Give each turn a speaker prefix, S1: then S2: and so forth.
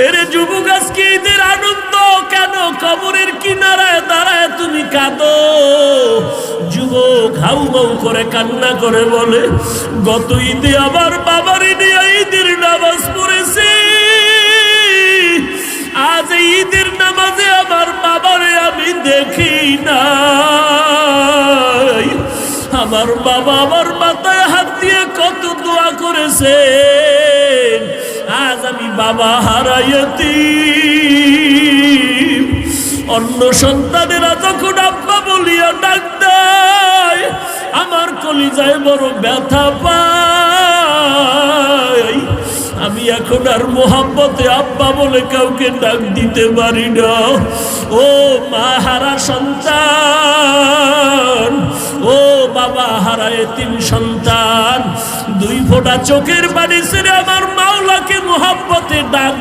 S1: এরে যুবক, আজকে ঈদের আনন্দ কেন কবরের কিনারায় দাঁড়ায় তুমি কাঁদো? যুবক হাউ মাউ করে কান্না করে বলে, গত ঈদে আমার বাবারে নিয়ে ঈদের নামাজ পড়েছি, আজ ঈদের নামাজে আমার বাবারে আমি দেখি নাই। আমার বাবা আমার মাথায় হাত দিয়ে কত দোয়া করেছে, আজ আমি বাবা হারাইয়াতি। অন্য সন্তানেরা যখন আব্বা বলিয়া ডাক দেয়, আমার কলিজায় বড় ব্যথা পায়। আমি এখন আর মোহাম্মতে আব্বা বলে কাউকে ডাক দিতে পারি না। ও মা হারা সন্তান, ও বাবা হারা এতিম সন্তান, দুই ফোঁটা চোখের পানি ছেড়ে আমার মাওলাকে মোহাম্মতে ডাক